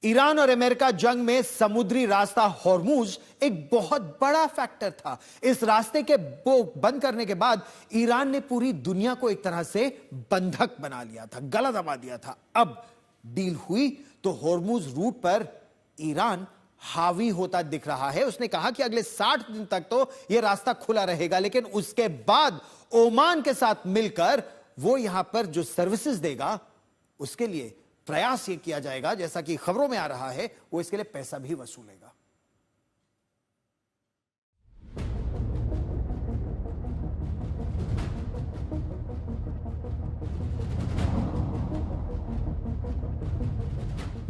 Iran और America जंग में समुद्री रास्ता हॉर्मुज एक बहुत बड़ा फैक्टर था। इस रास्ते के बंद करने के बाद ईरान ने पूरी दुनिया को एक तरह से बंधक बना लिया था, गला दबा दिया था। अब डील हुई तो हॉर्मुज रूट पर ईरान हावी होता दिख रहा है। उसने कहा कि अगले 60 दिन तक तो यह रास्ता खुला रहेगा, लेकिन उसके बाद ओमान के साथ मिलकर वो यहां पर जो सर्विसेज देगा उसके लिए प्रयास ये किया जाएगा, जैसा कि खबरों में आ रहा है, वो इसके लिए पैसा भी वसूलेगा।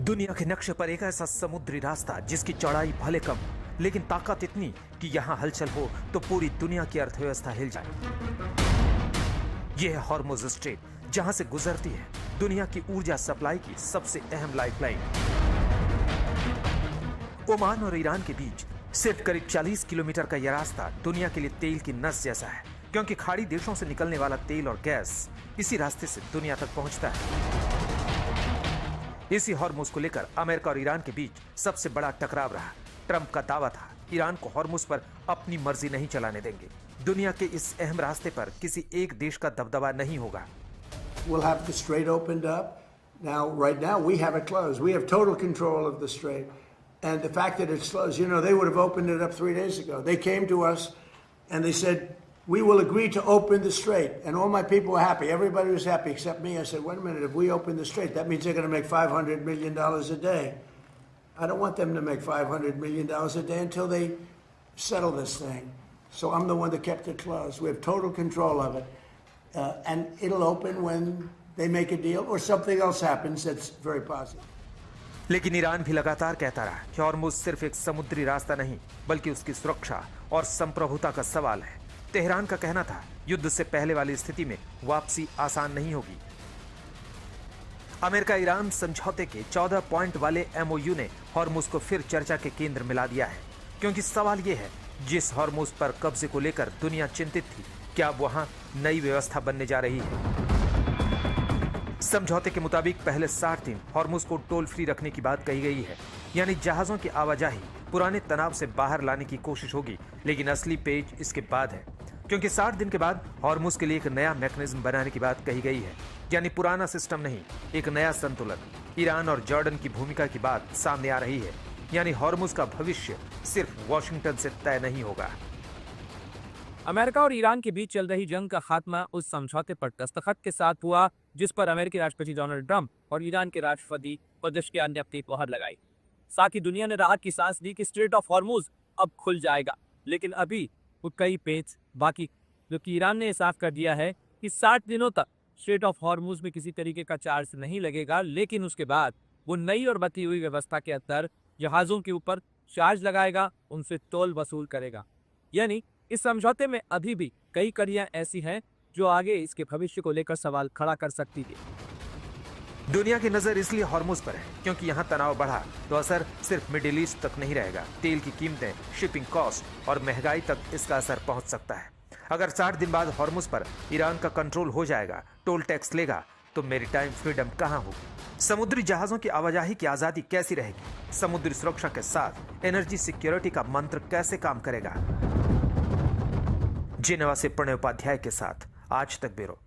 दुनिया के नक्शे पर एक ऐसा समुद्री रास्ता जिसकी चौड़ाई भले कम लेकिन ताकत इतनी कि यहां हलचल हो तो पूरी दुनिया की अर्थव्यवस्था हिल जाए। यह है हॉर्मुज स्ट्रेट, जहां से गुजरती है दुनिया की ऊर्जा सप्लाई की सबसे अहम लाइफलाइन। ओमान और ईरान के बीच सिर्फ करीब 40 किलोमीटर का यह रास्ता दुनिया के लिए तेल की नस जैसा है, क्योंकि खाड़ी देशों से निकलने वाला तेल और गैस इसी रास्ते से दुनिया तक पहुंचता है। इसी हॉर्मुज को लेकर अमेरिका और ईरान के बीच सबसे बड़ा टकराव रहा। ट्रंप का दावा था ईरान को हॉर्मुज पर अपनी मर्जी नहीं चलाने देंगे। दुनिया के इस अहम रास्ते पर किसी एक देश का दबदबा नहीं होगा। We'll have the strait opened up. Right now, we have it closed. We have total control of the strait. And the fact that it's closed, they would have opened it up 3 days ago. They came to us and they said, we will agree to open the strait. And all my people were happy. Everybody was happy except me. I said, wait a minute, if we open the strait, that means they're going to make $500 million a day. I don't want them to make $500 million a day until they settle this thing. So I'm the one that kept it closed. We have total control of it. And it'll open when they make a deal or something else happens that's very positive. लेकिन Iran भी लगातार कहता रहा कि Hormuz सिर्फ एक समुद्री रास्ता नहीं बल्कि उसकी सुरक्षा और संप्रभुता का सवाल है। तेहरान का कहना था युद्ध से पहले वाली स्थिति में वापसी आसान नहीं होगी। अमेरिका ईरान समझौते के 14 पॉइंट वाले एमओयू ने हॉर्मुज को फिर चर्चा के केंद्र में ला दिया है, क्योंकि सवाल यह है जिस हॉर्मुज पर कब्जे को लेकर दुनिया चिंतित थी, क्या अब वहां नई व्यवस्था बनने जा रही है। समझौते के मुताबिक पहले 60 दिन हॉर्मुज को टोल फ्री रखने की बात कही गई है, यानी जहाजों की आवाजाही पुराने तनाव से बाहर लाने की कोशिश होगी। लेकिन असली पेच इसके बाद है, क्योंकि 60 दिन के बाद हॉर्मुज के लिए एक नया मैकेनिज्म बनाने की बात कही गई है, यानी पुराना सिस्टम नहीं, एक नया संतुलन। ईरान और जॉर्डन की भूमिका की बात सामने आ रही है, यानी हॉर्मुज का भविष्य सिर्फ वॉशिंगटन से तय नहीं होगा। अमेरिका और ईरान के बीच चल रही जंग का खात्मा उस समझौते पर दस्तखत के साथ हुआ जिस पर अमेरिकी राष्ट्रपति डोनाल्ड ट्रंप और ईरान के राष्ट्रपति पेजेश्कियान ने अपनी मोहर लगाई। साथ ही दुनिया ने राहत की सांस ली कि स्ट्रेट ऑफ हॉर्मुज अब खुल जाएगा। लेकिन अभी वो कई पेच बाकी, जबकि ईरान ने साफ कर दिया है कि 60 दिनों तक स्ट्रेट ऑफ हॉर्मुज में किसी तरीके का चार्ज नहीं लगेगा, लेकिन उसके बाद वो नई और बती हुई व्यवस्था के अंदर जहाजों के ऊपर चार्ज लगाएगा, उनसे टोल वसूल करेगा। यानी इस समझौते में अभी भी कई कड़ियां ऐसी हैं जो आगे इसके भविष्य को लेकर सवाल खड़ा कर सकती थी। दुनिया की नजर इसलिए हॉर्मुज पर है क्योंकि यहां तनाव बढ़ा तो असर सिर्फ मिडिल ईस्ट तक नहीं रहेगा। तेल की कीमतें, शिपिंग कॉस्ट और महंगाई तक इसका असर पहुंच सकता है। अगर 60 दिन बाद हॉर्मुज पर ईरान का कंट्रोल हो जाएगा, टोल टैक्स लेगा, तो मैरीटाइम फ्रीडम कहां होगी? समुद्री जहाजों की आवाजाही की आजादी कैसी रहेगी? समुद्री सुरक्षा के साथ एनर्जी सिक्योरिटी का मंत्र कैसे काम करेगा? जिनेवा से प्रणय उपाध्याय के साथ आज तक ब्यूरो।